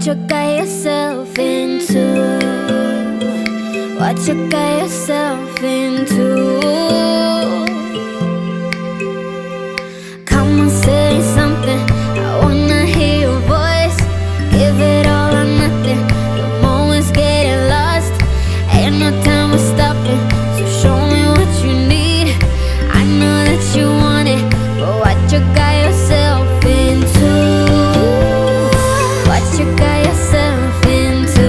What you got yourself into? What you got yourself into? Come on, say something. I wanna hear your voice. Give it all or nothing. The moment's getting lost. Ain't no time for stopping. So show me what you need. I know that you want it, but what you got yourself into? What you got yourself into?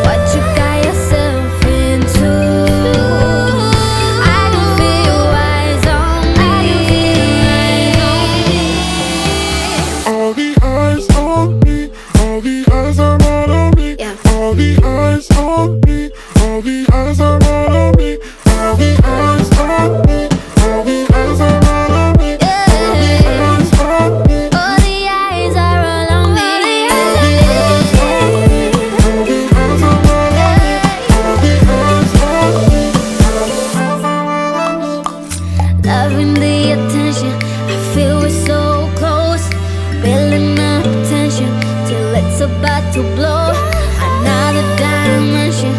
What you got yourself into? I can feel your eyes on me. All the eyes on me, all the eyes are all on me. Yeah. All the eyes on me, all the eyes are all on me. All the eyes on me, all the eyes are all on me. Yeah. All the eyes on me, All the eyes are all on me. all the eyes on me, all the eyes are all on me. All the eyes on me, all the eyes are all on me. Loving the attention, I feel we're so close. Building up tension till it's about to blow. Another dimension,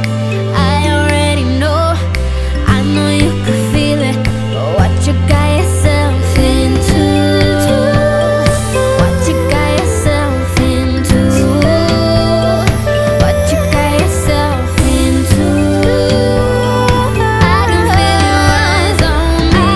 I already know. I know you can feel it, but what you got yourself into? What you got yourself into? What you got yourself into? I can feel your eyes on me.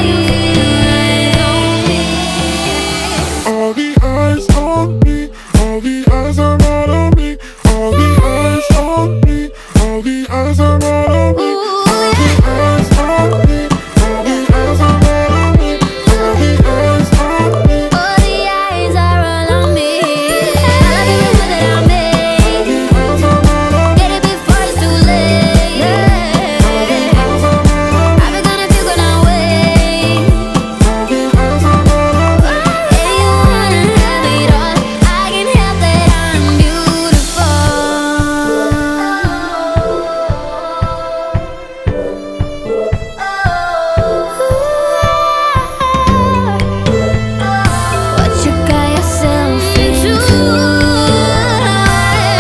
All the eyes on me, all the eyes are all on me. All the eyes on me, all the eyes are all on me. All the eyes on me, all the eyes are all on me. All the eyes on me, All the eyes are all on me. I love every move that I make. eyes are all on me. Get it before it's too late. Eyes are all on me. I've been gonna feel when I wait. All the eyes are all on me. Yeah, you wanna have it all. I can help that I'm beautiful. What you got yourself into?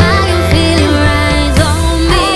I can feel it rise on me.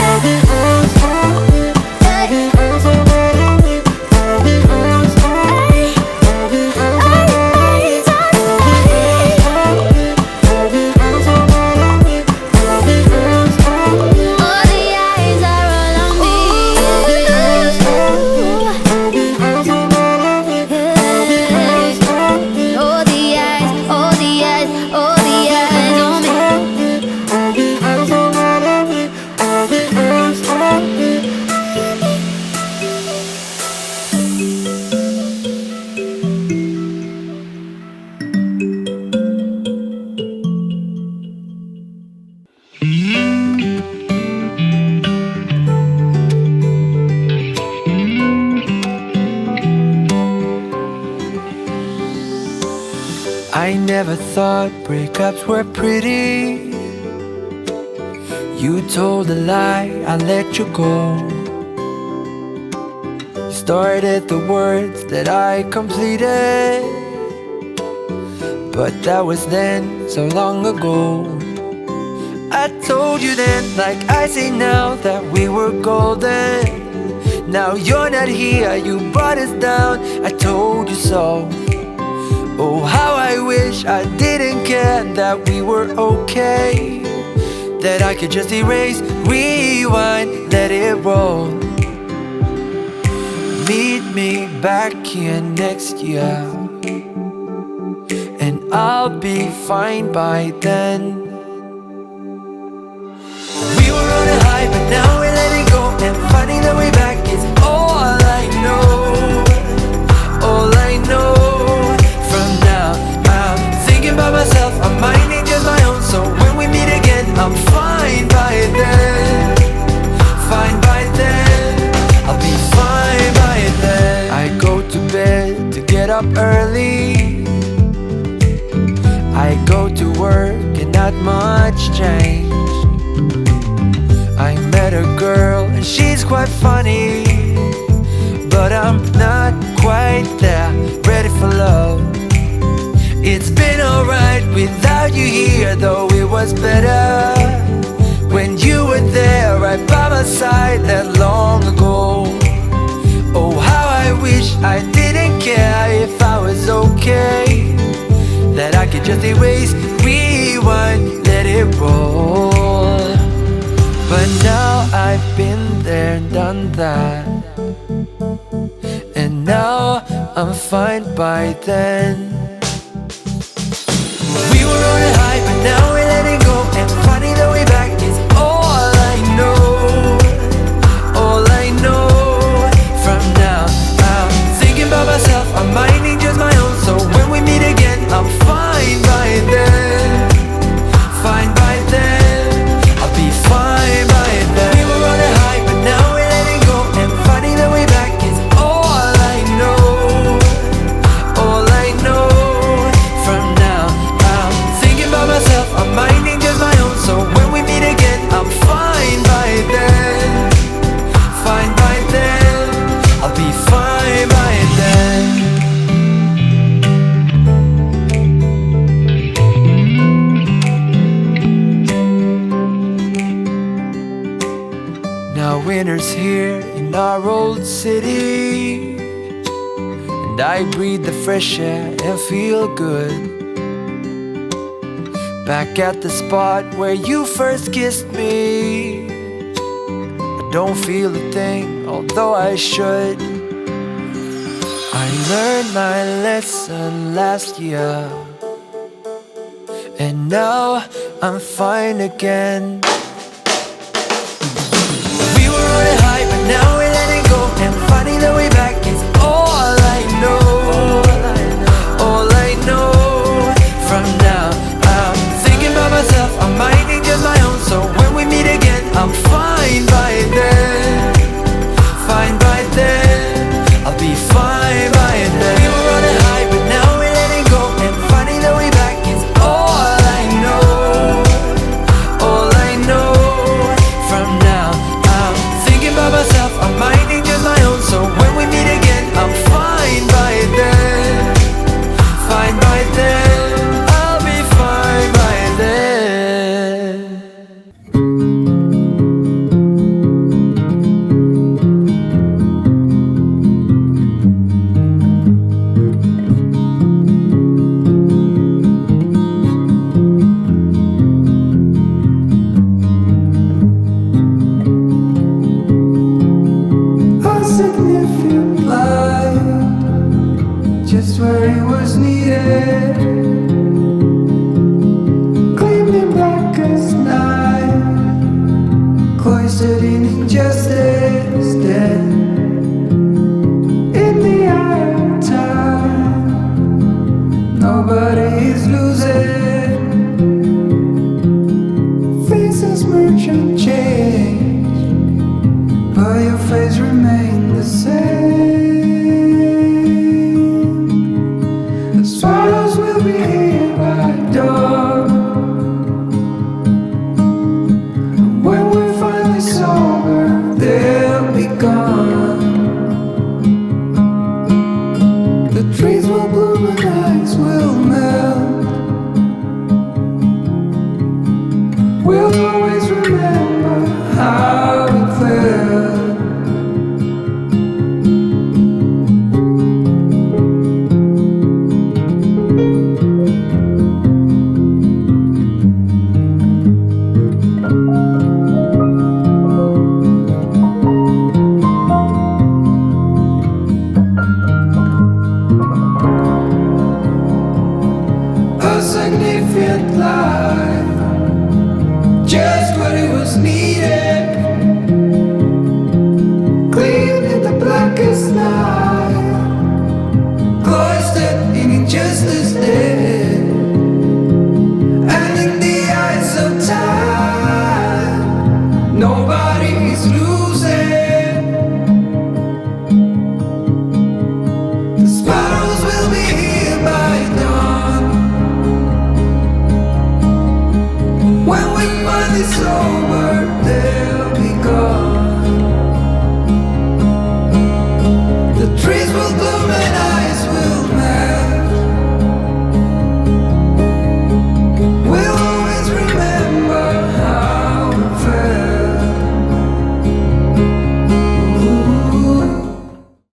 All the eyes on me, all the eyes are all on me. All the eyes on me, all the eyes are all on me. All the eyes on me, all the eyes are all on me. All the eyes on me. All the eyes are all on me. All the eyes on me, all the eyes are all on me. All the eyes on me, All the eyes, all the eyes, all the eyes on me. all the eyes are all on me. All the eyes on me. I never thought breakups were pretty. You told a lie, I let you go. You started the words that I completed, but that was then, so long ago. I told you then, like I say now, that we were golden. Now you're not here, you brought us down, I told you so. Oh, how I wish I didn't care, that we were okay, that I could just erase, rewind, let it roll. Meet me back here next year, and I'll be fine by then. We were on a high, but now we're letting go, and finding the way back is all I know. All I know. From now, I'm thinking by myself, I'm minding just my own. So when we meet again, I'm fine by then. Fine by then, I'll be fine by then. I go to bed to get up early. I go to work and not much change. I met a girl and she's quite funny, but I'm not quite there, ready for love. It's been alright without you here, though it was better when you were there right by my side that long ago. Oh, how I wish I didn't care if I was okay, that I could just erase, rewind, let it roll. But now I've been there and done that, and now I'm fine by then. We were on a high, but now we're letting go, and finding the way back is all I know. All I know. From now, I'm thinking about myself, I'm minding just my own. So when we meet again, I'm fine by then. Fine by then. I'll be fine by then. We were on a high, but now we're letting go, and finding the way back is all I know. All I know. From now, I'm thinking about myself, I'm minding just my own. So when we meet again, I'm fine by then. Fine by then. I'll be fine by then. Now winter's here in our old city, and I breathe the fresh air and feel good. Back at the spot where you first kissed me, I don't feel a thing, although I should. I learned my lesson last year, and now I'm fine again. We were on a high, but now we're letting go, and finding the way back is all I know. All I know. From now, I'm thinking about myself, I'm minding just my own. So when we meet again, I'm fine by then. Fine by then. I'll be fine by then. We were on a high, but now we're letting go, and finding the way back is all I know. All I know. From now, I'm thinking about myself, I'm minding just my own. So when we meet again, I'm fine by then. Fine by then. I'll be fine by then. A significant light, just where it was needed, gleaming black as night, cloistered in injustice, dead in the eye of time. Nobody is losing.